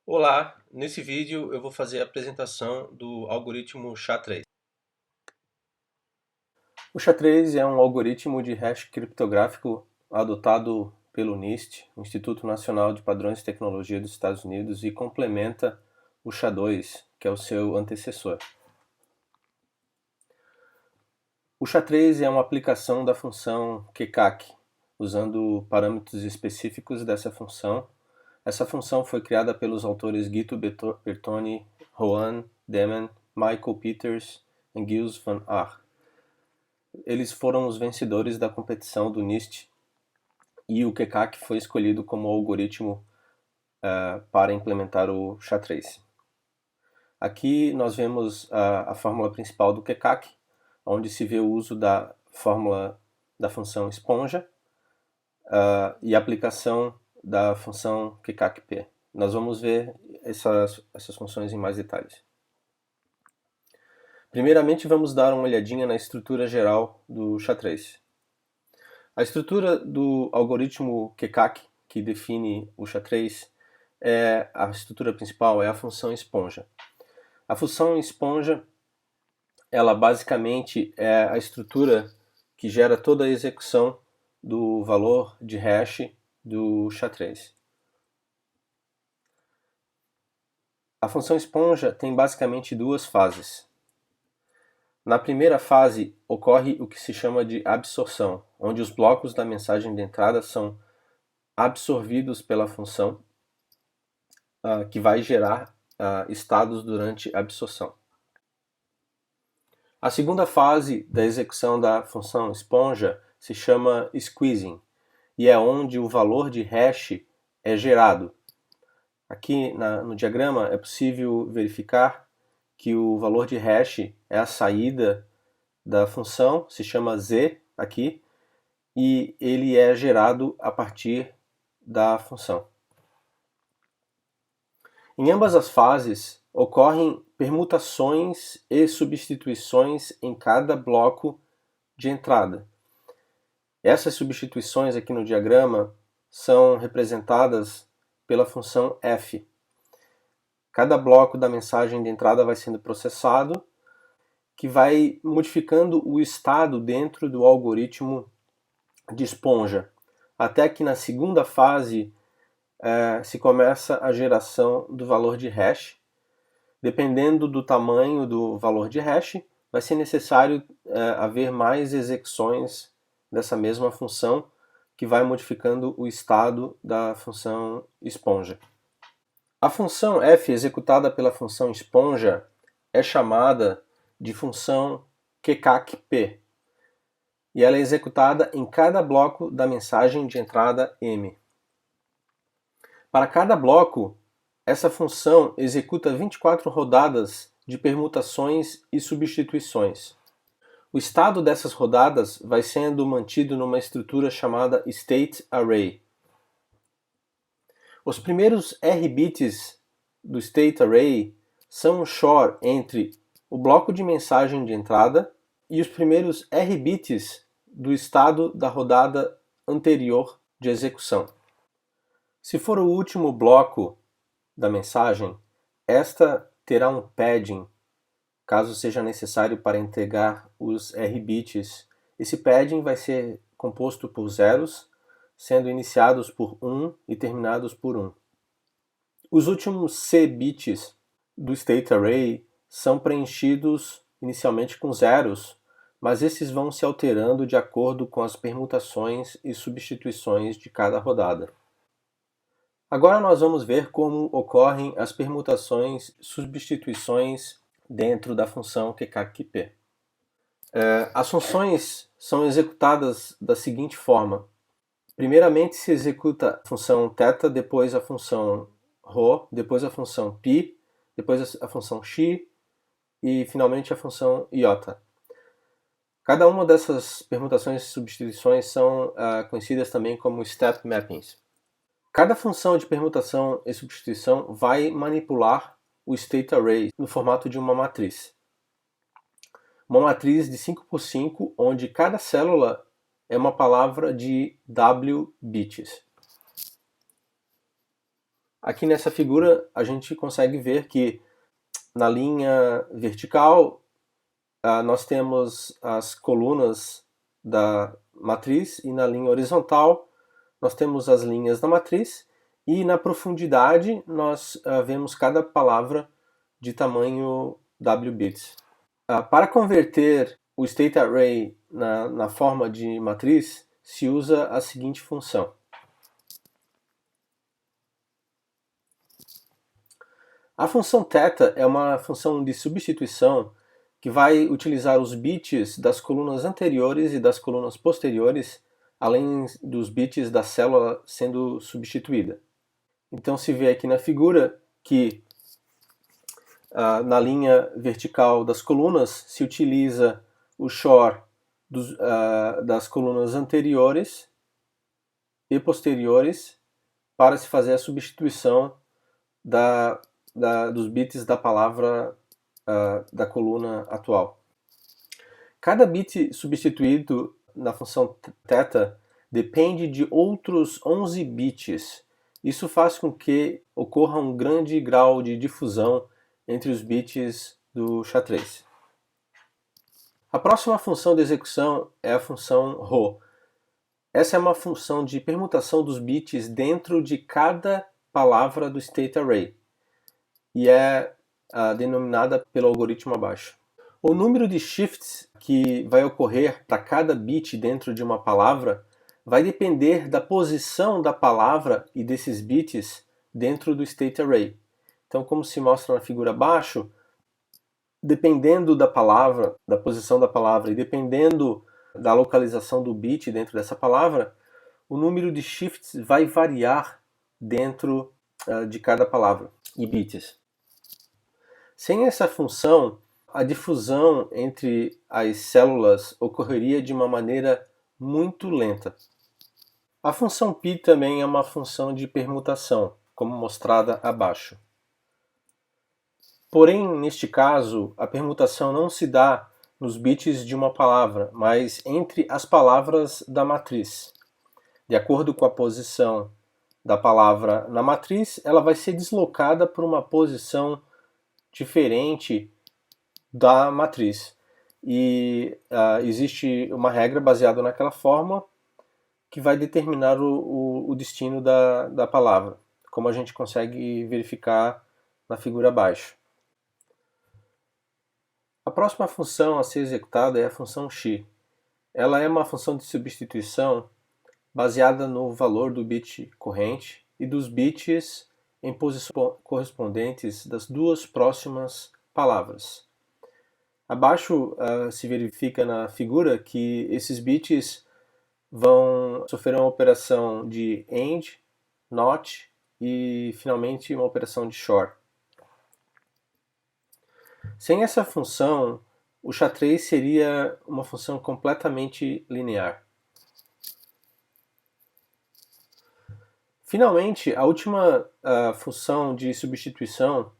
Olá, nesse vídeo eu vou fazer a apresentação do algoritmo SHA-3. O SHA-3 é um algoritmo de hash criptográfico adotado pelo NIST, Instituto Nacional de Padrões e Tecnologia dos Estados Unidos, e complementa o SHA-2, que é o seu antecessor. O SHA-3 é uma aplicação da função keccak, usando parâmetros específicos dessa função. Essa função foi criada pelos autores Guido Bertoni, Rohan Demmen, Michael Peters e Gilles van Aar. Eles foram os vencedores da competição do NIST e o keccak foi escolhido como algoritmo para implementar o SHA-3. Aqui nós vemos a fórmula principal do keccak, onde se vê o uso da fórmula da função esponja e a aplicação da função keccak-p. Nós vamos ver essas funções em mais detalhes. Primeiramente, vamos dar uma olhadinha na estrutura geral do SHA-3. A estrutura do algoritmo keccak, que define o SHA-3, a estrutura principal é a função esponja. A função esponja, ela basicamente é a estrutura que gera toda a execução do valor de hash do SHA-3. A função esponja tem basicamente duas fases. Na primeira fase, ocorre o que se chama de absorção, onde os blocos da mensagem de entrada são absorvidos pela função, que vai gerar estados durante a absorção. A segunda fase da execução da função esponja se chama squeezing, e é onde o valor de hash é gerado. Aqui no diagrama é possível verificar que o valor de hash é a saída da função, se chama z aqui, e ele é gerado a partir da função. Em ambas as fases, ocorrem permutações e substituições em cada bloco de entrada. Essas substituições aqui no diagrama são representadas pela função f. Cada bloco da mensagem de entrada vai sendo processado, que vai modificando o estado dentro do algoritmo de esponja, até que na segunda fase se começa a geração do valor de hash. Dependendo do tamanho do valor de hash, vai ser necessário haver mais execuções dessa mesma função, que vai modificando o estado da função esponja. A função f executada pela função esponja é chamada de função keccak-p, e ela é executada em cada bloco da mensagem de entrada m. Para cada bloco, essa função executa 24 rodadas de permutações e substituições. O estado dessas rodadas vai sendo mantido numa estrutura chamada state array. Os primeiros R bits do state array são um XOR entre o bloco de mensagem de entrada e os primeiros R bits do estado da rodada anterior de execução. Se for o último bloco da mensagem, esta terá um padding, caso seja necessário para entregar os R bits. Esse padding vai ser composto por zeros, sendo iniciados por 1 e terminados por 1. Os últimos C bits do state array são preenchidos inicialmente com zeros, mas esses vão se alterando de acordo com as permutações e substituições de cada rodada. Agora nós vamos ver como ocorrem as permutações e substituições dentro da função keccak-p. As funções são executadas da seguinte forma. Primeiramente se executa a função θ, depois a função ρ, depois a função π, depois a função x e finalmente a função j. Cada uma dessas permutações e substituições são conhecidas também como step mappings. Cada função de permutação e substituição vai manipular o state array no formato de uma matriz. Uma matriz de 5x5, onde cada célula é uma palavra de W bits. Aqui nessa figura a gente consegue ver que na linha vertical nós temos as colunas da matriz e na linha horizontal nós temos as linhas da matriz e na profundidade nós vemos cada palavra de tamanho W bits. Para converter o state array na forma de matriz se usa a seguinte função. A função θ é uma função de substituição que vai utilizar os bits das colunas anteriores e das colunas posteriores, além dos bits da célula sendo substituída. Então se vê aqui na figura que na linha vertical das colunas se utiliza o XOR das colunas anteriores e posteriores para se fazer a substituição dos bits da palavra da coluna atual. Cada bit substituído na função θ depende de outros 11 bits. Isso faz com que ocorra um grande grau de difusão entre os bits do SHA-3. A próxima função de execução é a função row. Essa é uma função de permutação dos bits dentro de cada palavra do state array e é denominada pelo algoritmo abaixo. O número de shifts que vai ocorrer para cada bit dentro de uma palavra vai depender da posição da palavra e desses bits dentro do state array. Então, como se mostra na figura abaixo, dependendo da palavra, da posição da palavra e dependendo da localização do bit dentro dessa palavra, o número de shifts vai variar dentro de cada palavra e bits. Sem essa função, a difusão entre as células ocorreria de uma maneira muito lenta. A função π também é uma função de permutação, como mostrada abaixo. Porém, neste caso, a permutação não se dá nos bits de uma palavra, mas entre as palavras da matriz. De acordo com a posição da palavra na matriz, ela vai ser deslocada para uma posição diferente da matriz. E existe uma regra baseada naquela forma que vai determinar o destino da palavra, como a gente consegue verificar na figura abaixo. A próxima função a ser executada é a função x. Ela é uma função de substituição baseada no valor do bit corrente e dos bits em posições correspondentes das duas próximas palavras. Abaixo se verifica na figura que esses bits vão sofrer uma operação de AND, NOT e finalmente uma operação de XOR. Sem essa função, o SHA-3 seria uma função completamente linear. Finalmente, a última função de substituição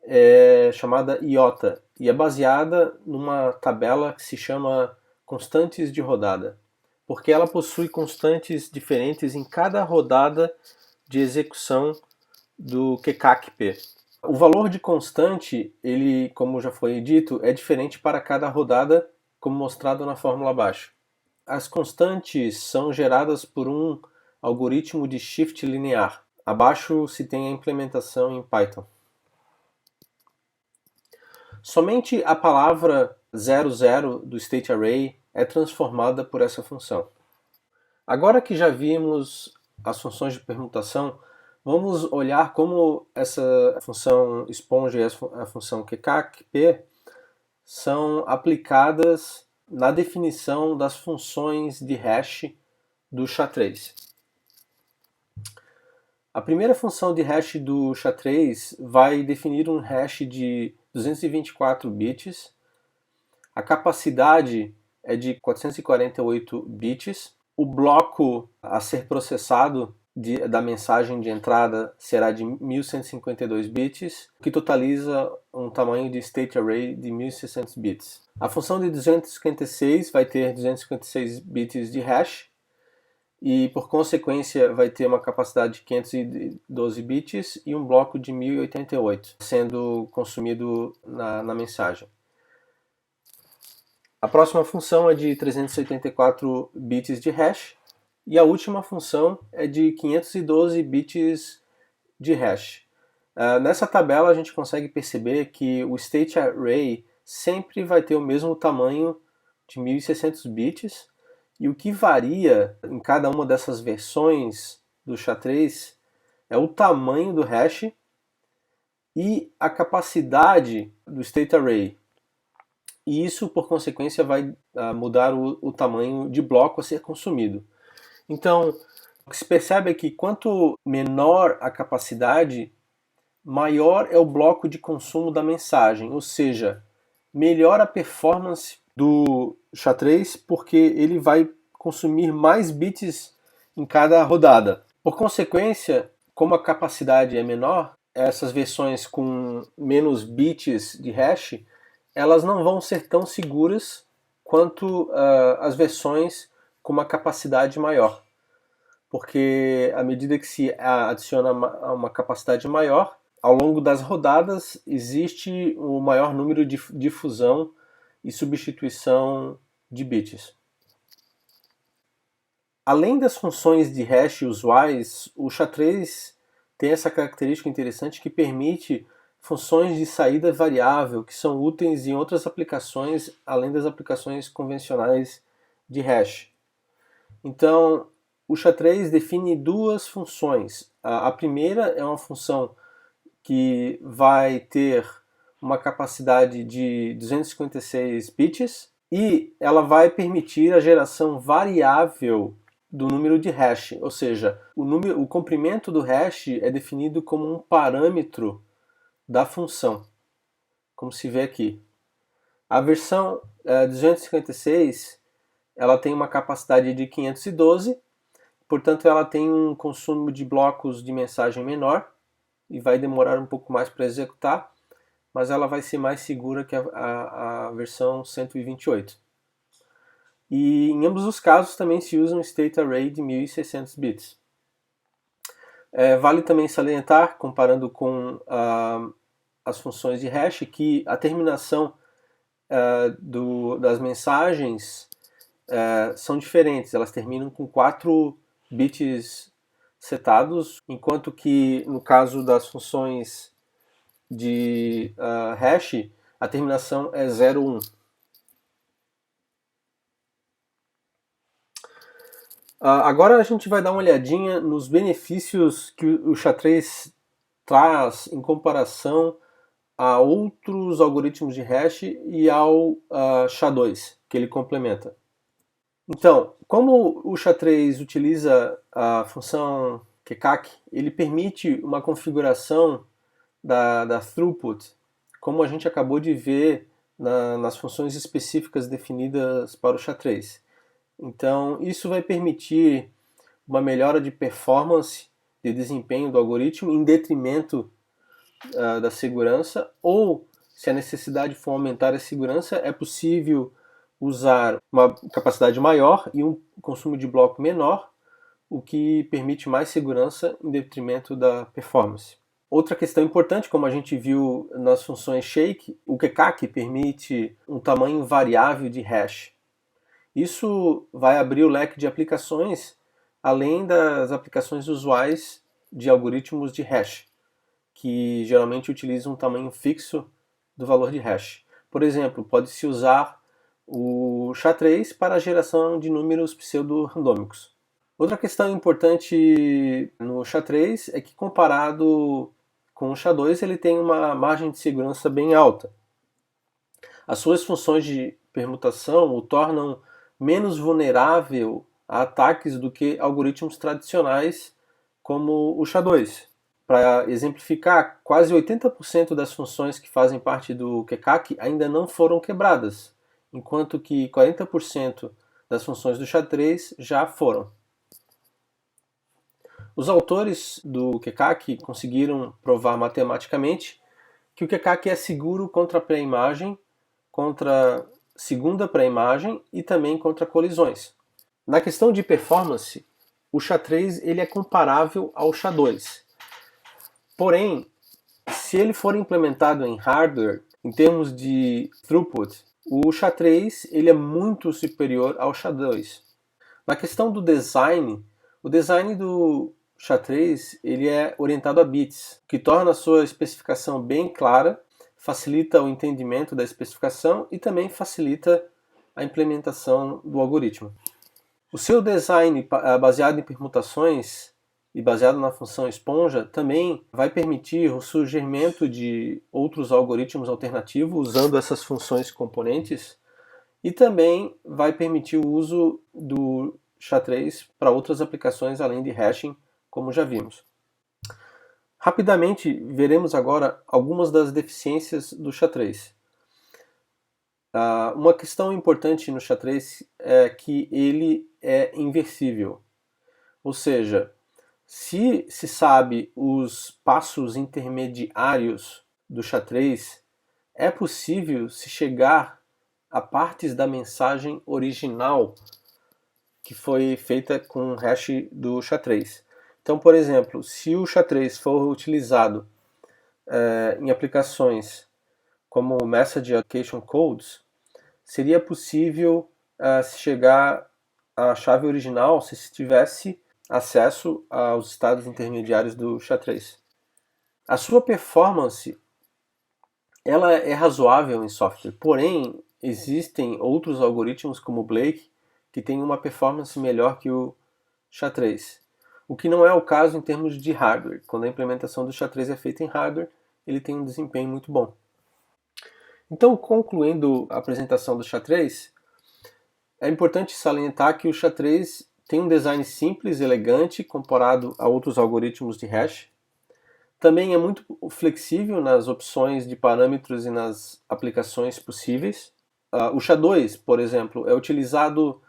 é chamada iota e é baseada numa tabela que se chama constantes de rodada, porque ela possui constantes diferentes em cada rodada de execução do QCACP. O valor de constante, ele, como já foi dito, é diferente para cada rodada, como mostrado na fórmula abaixo. As constantes são geradas por um algoritmo de shift linear. Abaixo se tem a implementação em Python. Somente a palavra 00 do state array é transformada por essa função. Agora que já vimos as funções de permutação, vamos olhar como essa função esponja e a função QCACP são aplicadas na definição das funções de hash do SHA-3. A primeira função de hash do SHA-3 vai definir um hash de 224 bits. A capacidade é de 448 bits. O bloco a ser processado da mensagem de entrada será de 1152 bits, que totaliza um tamanho de state array de 1600 bits. A função de 256 vai ter 256 bits de hash e por consequência vai ter uma capacidade de 512 bits e um bloco de 1088 sendo consumido na mensagem. A próxima função é de 384 bits de hash e a última função é de 512 bits de hash. Nessa tabela a gente consegue perceber que o state array sempre vai ter o mesmo tamanho de 1600 bits e o que varia em cada uma dessas versões do SHA-3 é o tamanho do hash e a capacidade do state array. E isso, por consequência, vai mudar o tamanho de bloco a ser consumido. Então, o que se percebe é que quanto menor a capacidade, maior é o bloco de consumo da mensagem, ou seja, melhor a performance do SHA-3 porque ele vai consumir mais bits em cada rodada. Por consequência, como a capacidade é menor, essas versões com menos bits de hash, elas não vão ser tão seguras quanto as versões com uma capacidade maior. Porque à medida que se adiciona uma capacidade maior, ao longo das rodadas existe um maior número de difusão e substituição de bits. Além das funções de hash usuais, o SHA-3 tem essa característica interessante que permite funções de saída variável que são úteis em outras aplicações além das aplicações convencionais de hash. Então, o SHA-3 define duas funções. A primeira é uma função que vai ter uma capacidade de 256 bits e ela vai permitir a geração variável do número de hash, ou seja, o comprimento do hash é definido como um parâmetro da função, como se vê aqui. A versão 256 ela tem uma capacidade de 512, portanto ela tem um consumo de blocos de mensagem menor e vai demorar um pouco mais para executar, mas ela vai ser mais segura que a versão 128. E em ambos os casos também se usa um state array de 1600 bits. Vale também salientar, comparando com as funções de hash, que a terminação das mensagens são diferentes. Elas terminam com 4 bits setados, enquanto que no caso das funções de hash, a terminação é 01. Agora a gente vai dar uma olhadinha nos benefícios que o SHA-3 traz em comparação a outros algoritmos de hash e ao SHA-2, que ele complementa. Então, como o SHA-3 utiliza a função keccak, ele permite uma configuração da throughput, como a gente acabou de ver nas funções específicas definidas para o SHA-3. Então, isso vai permitir uma melhora de performance, de desempenho do algoritmo, em detrimento da segurança, ou, se a necessidade for aumentar a segurança, é possível usar uma capacidade maior e um consumo de bloco menor, o que permite mais segurança em detrimento da performance. Outra questão importante, como a gente viu nas funções shake, o keccak permite um tamanho variável de hash. Isso vai abrir o leque de aplicações, além das aplicações usuais de algoritmos de hash, que geralmente utilizam um tamanho fixo do valor de hash. Por exemplo, pode-se usar o SHA-3 para a geração de números pseudo-randômicos. Outra questão importante no SHA-3 é que, comparado com o SHA-2, ele tem uma margem de segurança bem alta. As suas funções de permutação o tornam menos vulnerável a ataques do que algoritmos tradicionais como o SHA-2. Para exemplificar, quase 80% das funções que fazem parte do keccak ainda não foram quebradas, enquanto que 40% das funções do SHA-3 já foram. Os autores do keccak conseguiram provar matematicamente que o keccak é seguro contra a pré-imagem, contra segunda pré-imagem e também contra colisões. Na questão de performance, o SHA-3 ele é comparável ao SHA-2. Porém, se ele for implementado em hardware, em termos de throughput, o SHA-3 ele é muito superior ao SHA-2. Na questão do design, o design do SHA-3 ele é orientado a bits, que torna a sua especificação bem clara, facilita o entendimento da especificação e também facilita a implementação do algoritmo. O seu design baseado em permutações e baseado na função esponja também vai permitir o surgimento de outros algoritmos alternativos usando essas funções componentes e também vai permitir o uso do SHA-3 para outras aplicações além de hashing, como já vimos. Rapidamente veremos agora algumas das deficiências do SHA-3. Uma questão importante no SHA-3 é que ele é inversível, ou seja, se se sabe os passos intermediários do SHA-3, é possível se chegar a partes da mensagem original que foi feita com o hash do SHA-3. Então, por exemplo, se o SHA-3 for utilizado em aplicações como Message Allocation Codes, seria possível se chegar à chave original se se tivesse acesso aos estados intermediários do SHA-3. A sua performance ela é razoável em software, porém existem outros algoritmos como o Blake que têm uma performance melhor que o SHA-3, o que não é o caso em termos de hardware. Quando a implementação do SHA-3 é feita em hardware, ele tem um desempenho muito bom. Então, concluindo a apresentação do SHA-3, é importante salientar que o SHA-3 tem um design simples e elegante comparado a outros algoritmos de hash. Também é muito flexível nas opções de parâmetros e nas aplicações possíveis. O SHA-2, por exemplo, é utilizado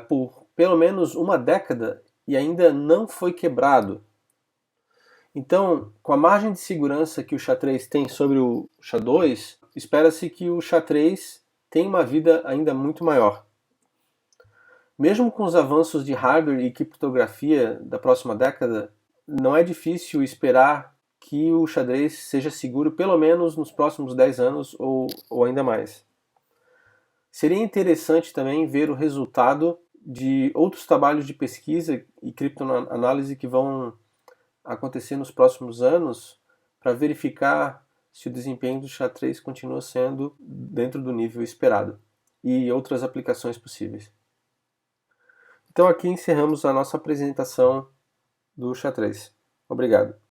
por pelo menos uma década e ainda não foi quebrado. Então, com a margem de segurança que o SHA-3 tem sobre o SHA-2, espera-se que o SHA-3 tenha uma vida ainda muito maior. Mesmo com os avanços de hardware e criptografia da próxima década, não é difícil esperar que o SHA-3 seja seguro pelo menos nos próximos 10 anos ou ainda mais. Seria interessante também ver o resultado de outros trabalhos de pesquisa e criptoanálise que vão acontecer nos próximos anos para verificar se o desempenho do SHA-3 continua sendo dentro do nível esperado e outras aplicações possíveis. Então aqui encerramos a nossa apresentação do SHA-3. Obrigado.